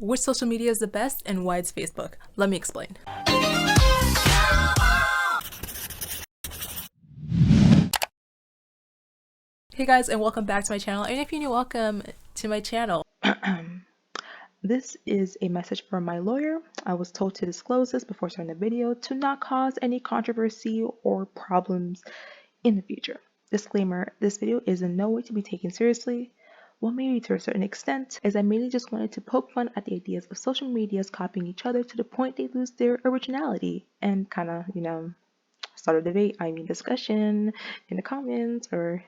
Which social media is the best and why it's Facebook? Let me explain. Hey guys, and welcome back to my channel. And if you're new, welcome to my channel. This is a message from my lawyer. I was told to disclose this before starting the video to not cause any controversy or problems in the future. Disclaimer, this video is in no way to be taken seriously. Well, maybe to a certain extent, as I mainly just wanted to poke fun at the ideas of social medias copying each other to the point they lose their originality and kind of, start a debate, discussion in the comments or,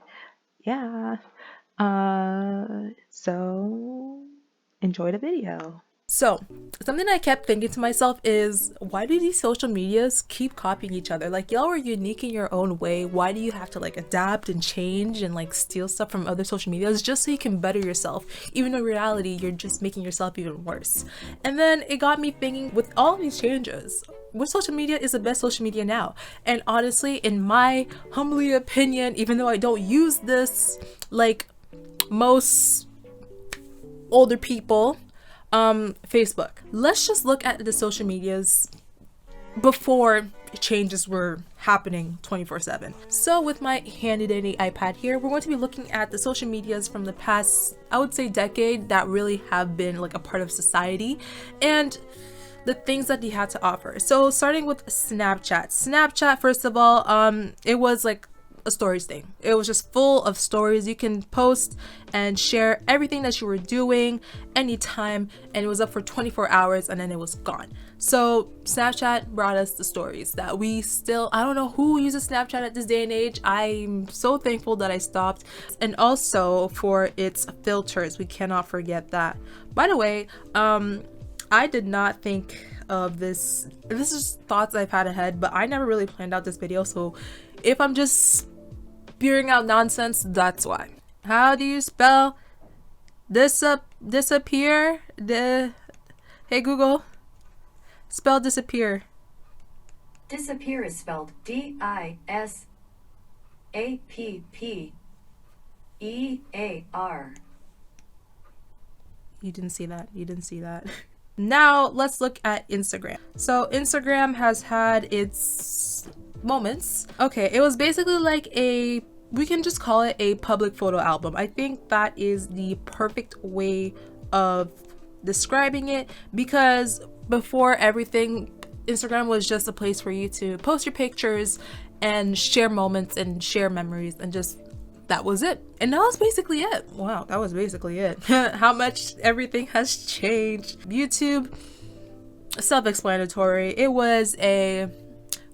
yeah. So enjoy the video. So, something I kept thinking to myself is, why do these social medias keep copying each other? Like, y'all are unique in your own way. Why do you have to like adapt and change and like steal stuff from other social medias just so you can better yourself? Even in reality, you're just making yourself even worse. And then it got me thinking, with all these changes, which social media is the best social media now? And honestly, in my humbly opinion, even though I don't use this like most older people, Facebook. Let's just look at the social medias before changes were happening 24/7. So with my handy dandy iPad here, we're going to be looking at the social medias from the past, I would say, decade that really have been like a part of society and the things that they had to offer. So starting with Snapchat, first of all, it was like a stories thing. It was just full of stories. You can post and share everything that you were doing anytime, and it was up for 24 hours and then it was gone. So Snapchat brought us the stories that we still, I don't know who uses Snapchat at this day and age. I'm so thankful that I stopped. And also for its filters, we cannot forget that. By the way, I did not think of this. This is thoughts I've had ahead, but I never really planned out this video. So if I'm just spewing out nonsense, that's why. How do you spell disappear? Hey Google, spell disappear. Disappear is spelled D-I-S-A-P-P-E-A-R. You didn't see that. You didn't see that. Now let's look at Instagram. So Instagram has had its moments. Okay, it was basically like we can just call it a public photo album. I think that is the perfect way of describing it, because before everything, Instagram was just a place for you to post your pictures and share moments and share memories, and just that was it. And that was basically it. Wow, that was basically it. How much everything has changed. YouTube, self-explanatory. It was a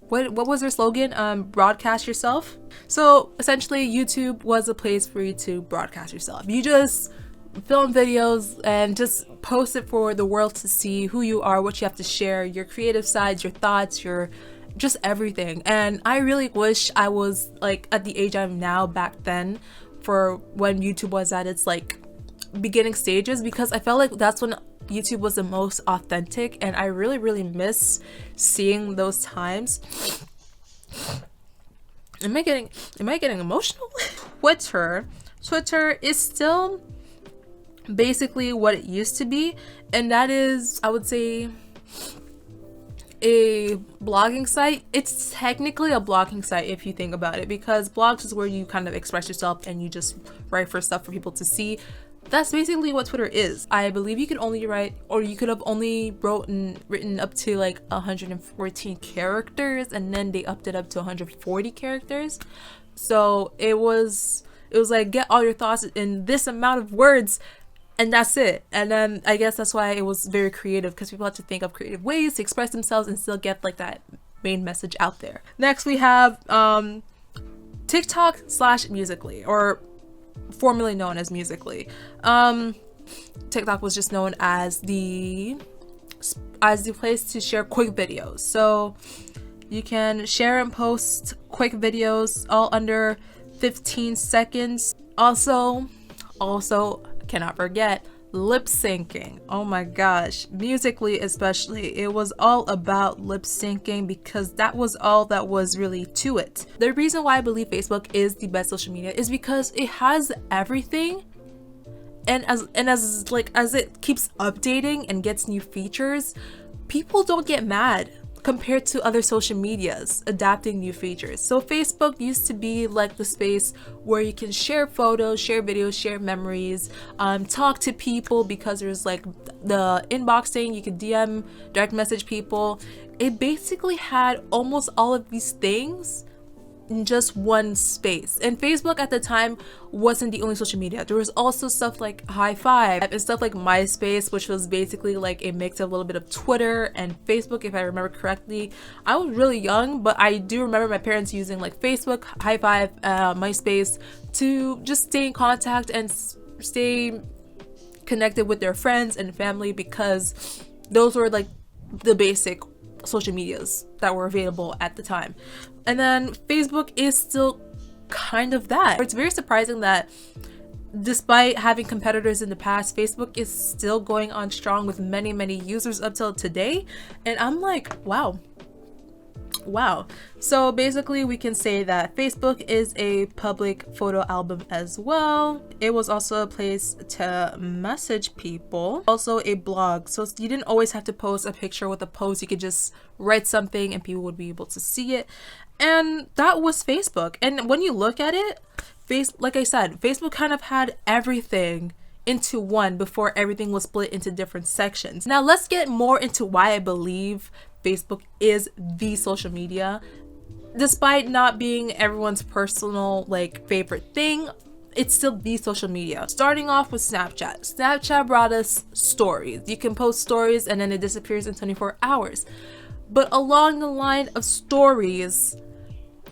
what was their slogan? Broadcast yourself. So essentially YouTube was a place for you to broadcast yourself. You just film videos and just post it for the world to see who you are, what you have to share, your creative sides, your thoughts, your just everything. And I really wish I was like at the age I'm now back then, for when YouTube was at its like beginning stages, because I felt like that's when YouTube was the most authentic, and I really miss seeing those times. Am I getting emotional? Twitter is still basically what it used to be, and that is, I would say, a blogging site. It's technically a blogging site if you think about it, because blogs is where you kind of express yourself and you just write for stuff for people to see. That's basically what Twitter is. I believe you could only write, or you could have only written up to like 114 characters, and then they upped it up to 140 characters. So it was like, get all your thoughts in this amount of words, and that's it. And then I guess that's why it was very creative, because people had to think of creative ways to express themselves and still get like that main message out there. Next we have TikTok / Musical.ly, or formerly known as Musical.ly. TikTok was just known as the place to share quick videos. So you can share and post quick videos all under 15 seconds. Also cannot forget lip syncing. Oh my gosh, Musical.ly especially, it was all about lip syncing, because that was all that was really to it. The reason why I believe Facebook is the best social media is because it has everything and as it keeps updating and gets new features, people don't get mad compared to other social medias adapting new features. So Facebook used to be like the space where you can share photos, share videos, share memories, talk to people, because there's like the inbox thing, you could DM, direct message people. It basically had almost all of these things in just one space. And Facebook at the time wasn't the only social media. There was also stuff like High Five and stuff like MySpace, which was basically like a mix of a little bit of Twitter and Facebook, if I remember correctly. I was really young, but I do remember my parents using like Facebook, High Five, MySpace to just stay in contact and stay connected with their friends and family, because those were like the basic social medias that were available at the time. And then Facebook is still kind of that. It's very surprising that despite having competitors in the past, Facebook is still going on strong with many users up till today. And I'm like, wow. So basically we can say that Facebook is a public photo album as well. It was also a place to message people, also a blog, so you didn't always have to post a picture with a post. You could just write something and people would be able to see it. And that was Facebook. And when you look at it, like I said, Facebook kind of had everything into one before everything was split into different sections. Now let's get more into why I believe Facebook is the social media. Despite not being everyone's personal like favorite thing, it's still the social media. Starting off with Snapchat. Snapchat brought us stories. You can post stories and then it disappears in 24 hours. But along the line of stories,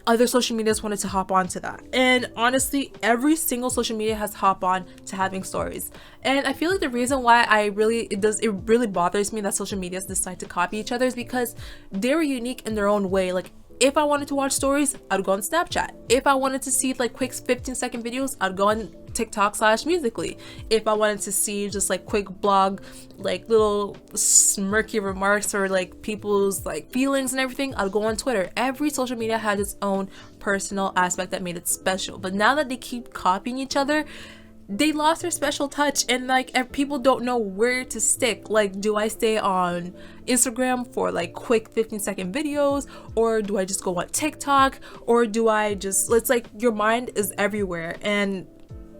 other social medias wanted to hop onto that. And honestly, every single social media has hop on to having stories. And I feel like the reason why it really bothers me that social medias decide to copy each other is because they were unique in their own way. Like, if I wanted to watch stories, I'd go on Snapchat. If I wanted to see like quick 15-second videos, I'd go on TikTok/Musically. If I wanted to see just like quick blog, like little smirky remarks or like people's like feelings and everything, I'd go on Twitter. Every social media had its own personal aspect that made it special. But now that they keep copying each other, they lost their special touch, and like people don't know where to stick. Like, do I stay on Instagram for like quick 15-second videos, or do I just go on TikTok, or do I just, it's like your mind is everywhere. And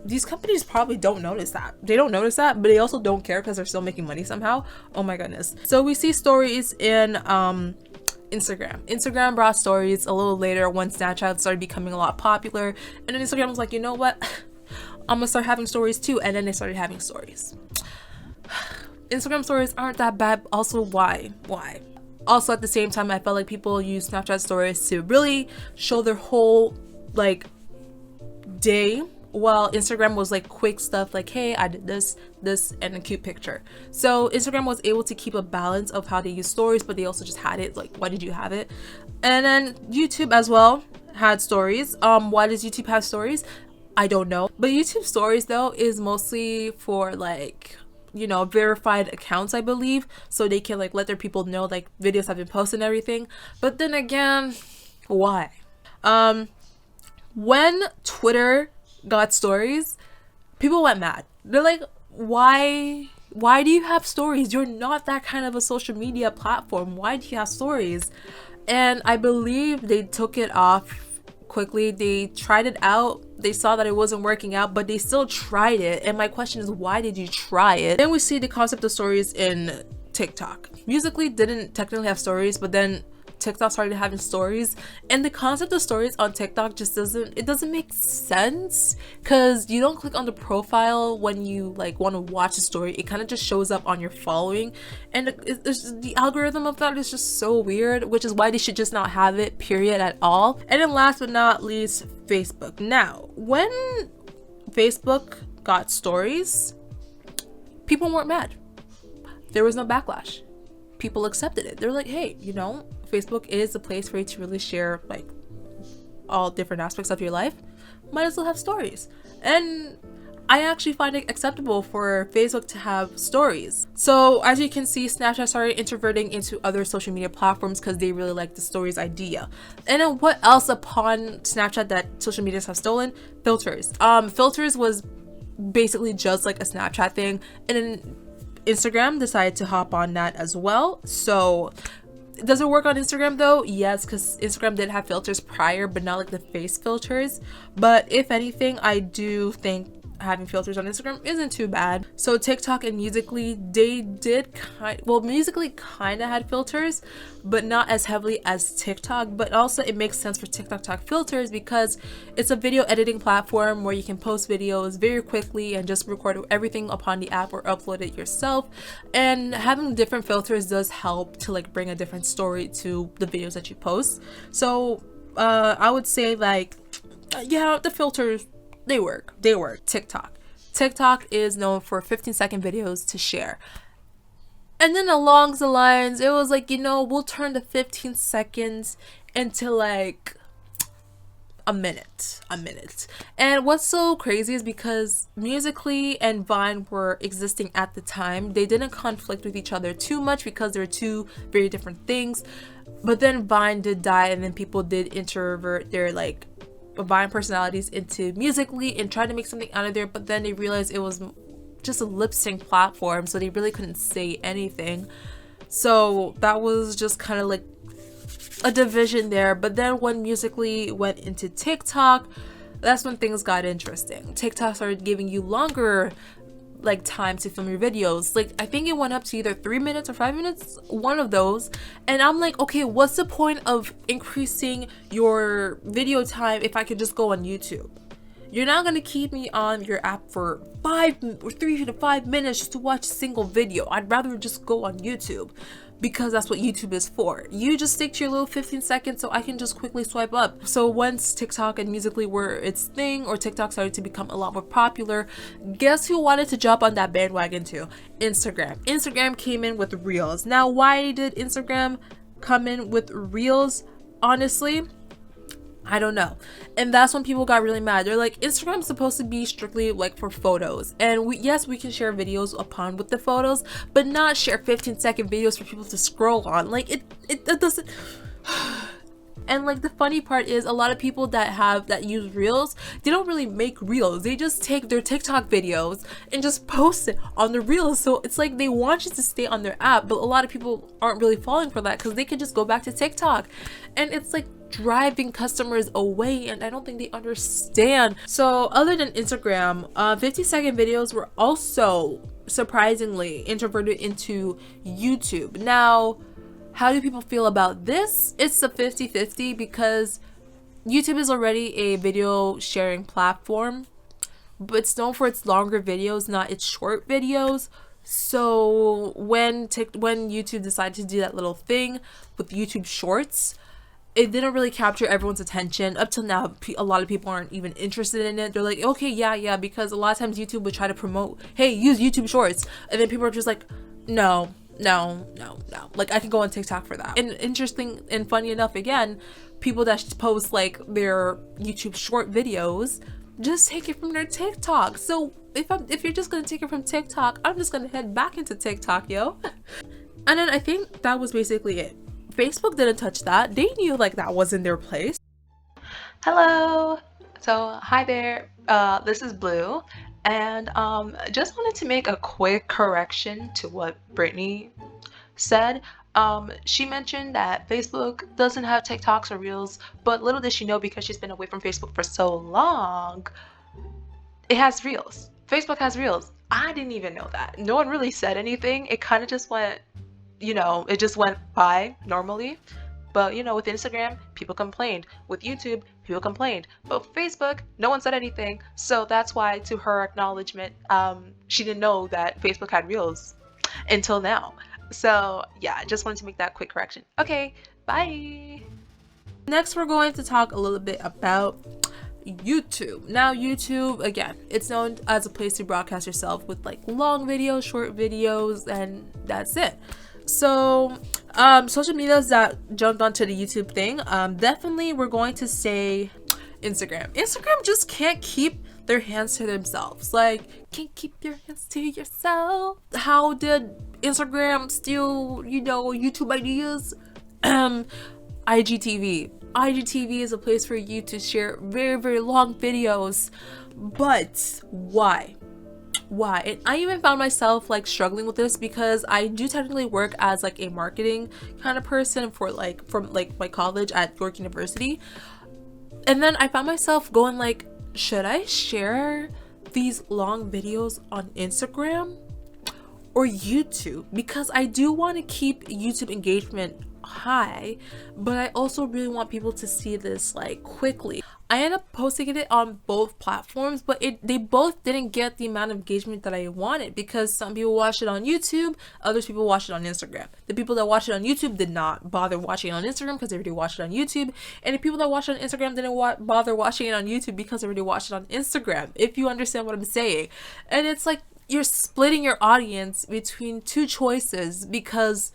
these companies probably don't notice that. They don't notice that, but they also don't care because they're still making money somehow. Oh my goodness. So we see stories in Instagram. Instagram brought stories a little later when Snapchat started becoming a lot popular, and then Instagram was like, you know what, I'm gonna start having stories too. And then they started having stories. Instagram stories aren't that bad. Also, why? Also, at the same time, I felt like people use Snapchat stories to really show their whole like day, while Instagram was like quick stuff like, hey, I did this, and a cute picture. So Instagram was able to keep a balance of how they use stories, but they also just had it like, why did you have it? And then YouTube as well had stories. Why does YouTube have stories? I don't know. But YouTube stories though is mostly for like, you know, verified accounts, I believe, so they can like let their people know like videos have been posted and everything. But then again, why? When Twitter got stories, people went mad. They're like, why do you have stories? You're not that kind of a social media platform. Why do you have stories? And I believe they took it off quickly. They tried it out, they saw that it wasn't working out, but they still tried it. And my question is, why did you try it? Then we see the concept of stories in TikTok. Musically didn't technically have stories, but then TikTok started having stories, and the concept of stories on TikTok just doesn't make sense, because you don't click on the profile when you like want to watch a story. It kind of just shows up on your following, and the algorithm of that is just so weird, which is why they should just not have it, period, at all. And then last but not least, Facebook. Now, when Facebook got stories, people weren't mad. There was no backlash. People accepted it. They're like, hey, you know, Facebook is a place for you to really share like all different aspects of your life. Might as well have stories. And I actually find it acceptable for Facebook to have stories. So as you can see, Snapchat started introverting into other social media platforms because they really like the stories idea. And then what else upon Snapchat that social medias have stolen? Filters. Filters was basically just like a Snapchat thing, and then Instagram decided to hop on that as well. So does it work on Instagram though? Yes, because Instagram did have filters prior, but not like the face filters. But if anything, I do think having filters on Instagram isn't too bad. So TikTok and Musical.ly, they did Musical.ly kind of had filters, but not as heavily as TikTok. But also it makes sense for TikTok to have filters because it's a video editing platform where you can post videos very quickly and just record everything upon the app or upload it yourself. And having different filters does help to like bring a different story to the videos that you post. So I would say like, yeah, the filters, they work. TikTok is known for 15-second videos to share. And then along the lines, it was like, we'll turn the 15 seconds into like a minute. And what's so crazy is because Musical.ly and Vine were existing at the time, they didn't conflict with each other too much because they're two very different things. But then Vine did die, and then people did introvert their like Vine personalities into Musical.ly and tried to make something out of there, but then they realized it was just a lip sync platform, so they really couldn't say anything. So that was just kind of like a division there. But then when Musical.ly went into TikTok, that's when things got interesting. TikTok started giving you longer like time to film your videos. Like I think it went up to either 3 minutes or 5 minutes, one of those. And I'm like, okay, what's the point of increasing your video time if I could just go on YouTube? You're not gonna keep me on your app for 3 to 5 minutes just to watch a single video. I'd rather just go on YouTube, because that's what YouTube is for. You just stick to your little 15 seconds so I can just quickly swipe up. So once TikTok and Musical.ly were its thing, or TikTok started to become a lot more popular, guess who wanted to jump on that bandwagon too? Instagram. Instagram came in with Reels. Now, why did Instagram come in with Reels? Honestly, I don't know. And that's when people got really mad. They're like, Instagram's supposed to be strictly like for photos, and yes, we can share videos upon with the photos, but not share 15-second videos for people to scroll on. Like it doesn't. And like the funny part is, a lot of people that use Reels, they don't really make Reels. They just take their TikTok videos and just post it on the Reels. So it's like they want you to stay on their app, but a lot of people aren't really falling for that because they could just go back to TikTok. And it's like driving customers away, and I don't think they understand. So other than Instagram, 50-second videos were also surprisingly introverted into YouTube. Now, how do people feel about this? It's a 50-50 because YouTube is already a video sharing platform, but it's known for its longer videos, not its short videos. So when YouTube decided to do that little thing with YouTube Shorts, it didn't really capture everyone's attention. Up till now, a lot of people aren't even interested in it. They're like, okay, yeah, because a lot of times YouTube would try to promote, hey, use YouTube Shorts, and then people are just like, no, like I can go on TikTok for that. And interesting and funny enough, again, people that post like their YouTube short videos just take it from their TikTok. So if you're just gonna take it from TikTok, I'm just gonna head back into TikTok, yo. And then I think that was basically it. Facebook didn't touch that. They knew like that wasn't their place. Hello. So hi there. This is Blue. And just wanted to make a quick correction to what Brittany said. She mentioned that Facebook doesn't have TikToks or Reels, but little did she know, because she's been away from Facebook for so long, it has Reels. Facebook has Reels. I didn't even know that. No one really said anything. It kind of just went, it just went by normally. But with Instagram, people complained. With YouTube, people complained. But with Facebook, no one said anything. So that's why, to her acknowledgement, she didn't know that Facebook had Reels until now. So yeah, I just wanted to make that quick correction. Okay, bye. Next, we're going to talk a little bit about YouTube. Now, YouTube, again, it's known as a place to broadcast yourself with like long videos, short videos, and that's it. So social medias that jumped onto the YouTube thing, definitely we're going to say Instagram just can't keep their hands to themselves. Like, can't keep your hands to yourself. How did Instagram steal YouTube ideas? IGTV is a place for you to share very, very long videos. But why why? And I even found myself like struggling with this because I do technically work as like a marketing kind of person for like from like my college at York University. And then I found myself going like, should I share these long videos on Instagram or YouTube? Because I do want to keep YouTube engagement high, but I also really want people to see this like quickly. I ended up posting it on both platforms, but they both didn't get the amount of engagement that I wanted because some people watched it on YouTube, other people watched it on Instagram. The people that watched it on YouTube did not bother watching it on Instagram because they already watched it on YouTube, and the people that watched it on Instagram didn't bother watching it on YouTube because they already watched it on Instagram, if you understand what I'm saying. And it's like you're splitting your audience between two choices because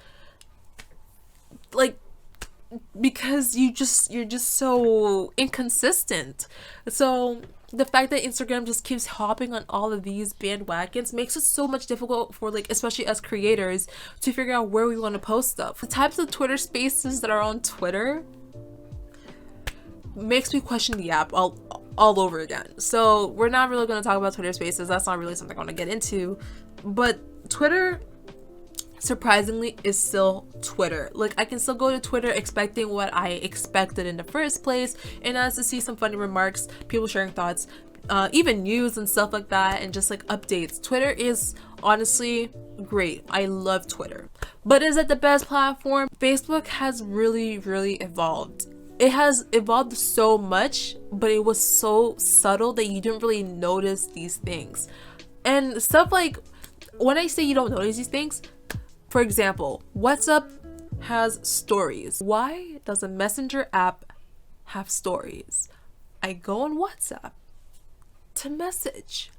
you're just so inconsistent. So the fact that Instagram just keeps hopping on all of these bandwagons makes it so much difficult for like, especially as creators, to figure out where we want to post stuff. The types of Twitter spaces that are on Twitter makes me question the app all over again. So we're not really going to talk about Twitter spaces. That's not really something I want to get into. But Twitter, surprisingly, is still Twitter. Like, I can still go to Twitter expecting what I expected in the first place, and as to see some funny remarks, people sharing thoughts, even news and stuff like that, and just like updates. Twitter is honestly great. I love Twitter. But is it the best platform? Facebook has really evolved. It has evolved so much, but it was so subtle that you didn't really notice these things. And stuff like, when I say you don't notice these things, for example, WhatsApp has stories. Why does a messenger app have stories? I go on WhatsApp to message,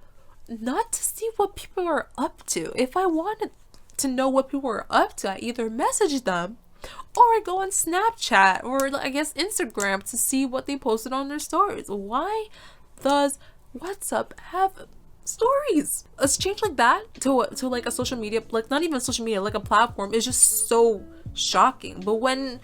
not to see what people are up to. If I wanted to know what people are up to, I either message them or I go on Snapchat or I guess Instagram to see what they posted on their stories. Why does WhatsApp have stories? A change like that to like a social media, like not even social media, like a platform, is just so shocking. But when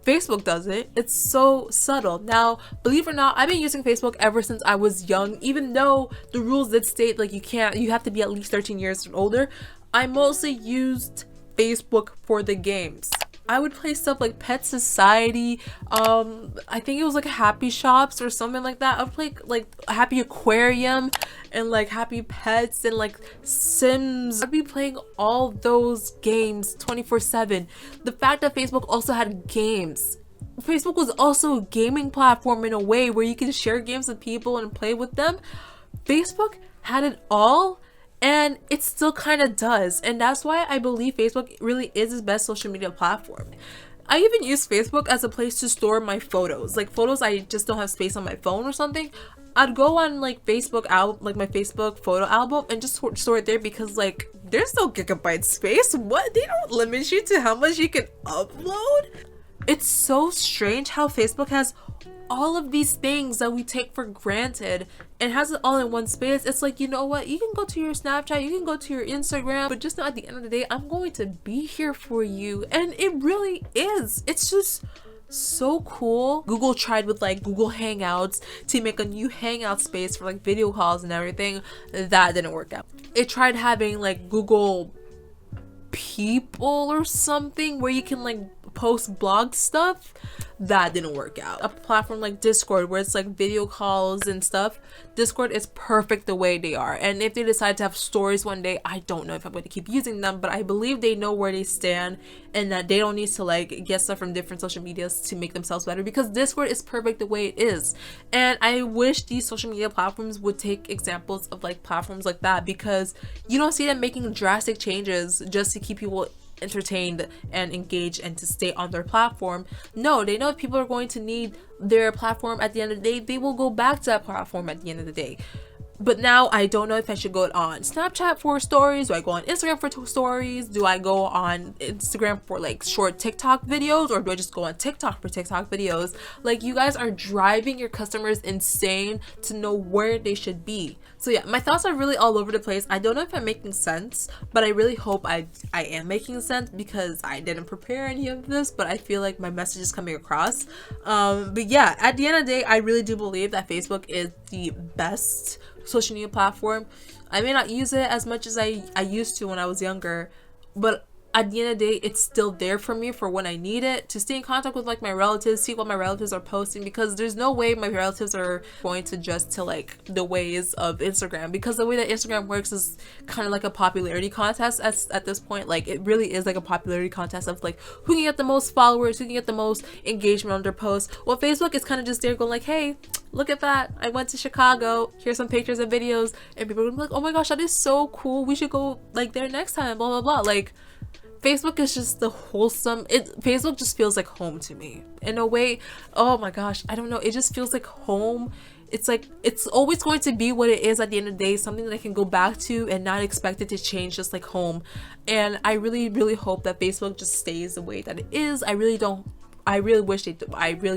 Facebook does it, it's so subtle. Now, believe it or not, I've been using Facebook ever since I was young, even though the rules did state like you have to be at least 13 years and older. I mostly used Facebook for the games. I would play stuff like Pet Society, I think it was like Happy Shops or something like that. I would play like Happy Aquarium and like Happy Pets and like Sims. I'd be playing all those games 24/7. The fact that Facebook also had games. Facebook was also a gaming platform in a way where you can share games with people and play with them. Facebook had it all. And it still kind of does. And that's why I believe Facebook really is the best social media platform. I even use Facebook as a place to store my photos. Like photos I just don't have space on my phone or something. I'd go on like Facebook like my Facebook photo album and just store it there because like there's no gigabyte space. What? They don't limit you to how much you can upload? It's so strange how Facebook has all of these things that we take for granted and has it all in one space. It's like, you know what, you can go to your Snapchat, you can go to your Instagram, but just know at the end of the day, I'm going to be here for you. And it really is. It's just so cool. Google tried with like Google Hangouts to make a new hangout space for like video calls and everything. That didn't work out. It tried having like Google People or something where you can like post blog stuff. That didn't work out. A platform like Discord where it's like video calls and stuff, Discord is perfect the way they are. And if they decide to have stories one day, I don't know if I'm going to keep using them, but I believe they know where they stand and that they don't need to like get stuff from different social medias to make themselves better, because Discord is perfect the way it is. And I wish these social media platforms would take examples of like platforms like that, because you don't see them making drastic changes just to keep people entertained and engaged and to stay on their platform. No, they know if people are going to need their platform at the end of the day, they will go back to that platform at the end of the day. But now I don't know if I should go on Snapchat for stories. Do I go on Instagram for stories? Do I go on Instagram for like short TikTok videos? Or do I just go on TikTok for TikTok videos? Like, you guys are driving your customers insane to know where they should be. So yeah, my thoughts are really all over the place. I don't know if I'm making sense, but I really hope I am making sense, because I didn't prepare any of this, but I feel like my message is coming across. But yeah, at the end of the day, I really do believe that Facebook is the best social media platform. I may not use it as much as I used to when I was younger, but at the end of the day, it's still there for me for when I need it, to stay in contact with like my relatives, see what my relatives are posting, because there's no way my relatives are going to adjust to like the ways of Instagram, because the way that Instagram works is kind of like a popularity contest at this point. Like it really is like a popularity contest of like who can get the most followers, who can get the most engagement on their posts. Well, Facebook is kind of just there going like, hey, look at that, I went to Chicago, here's some pictures and videos, and people are gonna be like, oh my gosh, that is so cool, we should go like there next time, blah blah blah. Like Facebook is just the wholesome, Facebook just feels like home to me in a way. Oh my gosh, I don't know, it just feels like home. It's like it's always going to be what it is at the end of the day, something that I can go back to and not expect it to change, just like home. And I really hope that Facebook just stays the way that it is. I really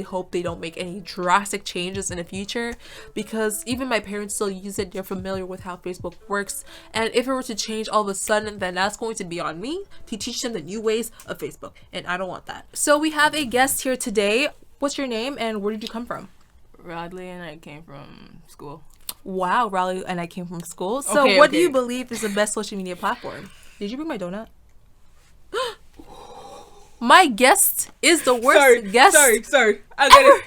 hope they don't make any drastic changes in the future, because even my parents still use it, they're familiar with how Facebook works, and if it were to change all of a sudden, then that's going to be on me to teach them the new ways of Facebook, and I don't want that. So we have a guest here today. What's your name and where did you come from? Riley, and I came from school. Wow, Riley and I came from school. So what do you believe is the best social media platform? Did you bring my donut? My guest is the worst guest. Sorry. I got it.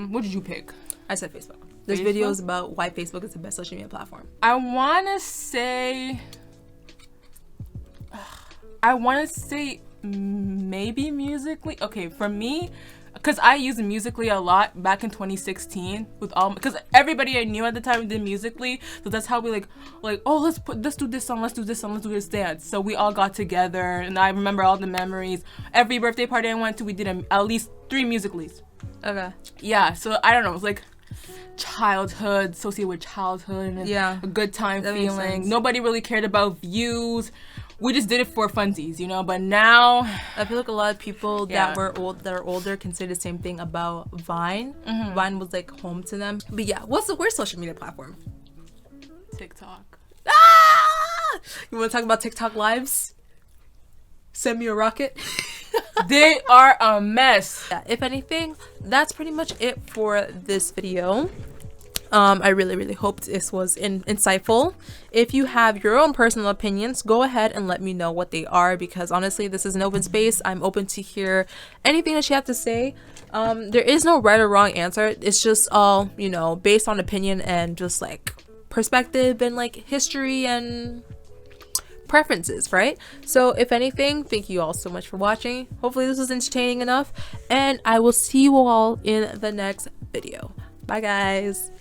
What did you pick? I said Facebook. There's videos about why Facebook is the best social media platform. I wanna say maybe Musically. Okay, for me, because I used Musically a lot back in 2016 with all, because everybody I knew at the time did Musically, so that's how we like oh, let's do this song, let's do this dance. So we all got together, and I remember all the memories. Every birthday party I went to, we did at least 3 Musicallys. Okay. Yeah, so I don't know, it's like childhood, associated with childhood, and a good time feeling. Nobody really cared about views. We just did it for funsies, you know. But now I feel like a lot of people that are older can say the same thing about Vine. Vine was like home to them. But yeah, what's the worst social media platform? TikTok. Ah! You want to talk about TikTok lives? Send me a rocket. They are a mess. Yeah, if anything, that's pretty much it for this video. I really hope this was insightful. If you have your own personal opinions, go ahead and let me know what they are, because honestly, this is an open space. I'm open to hear anything that you have to say. There is no right or wrong answer. It's just all, you know, based on opinion and just like perspective and like history and preferences, right? So if anything, thank you all so much for watching. Hopefully this was entertaining enough, and I will see you all in the next video. Bye guys.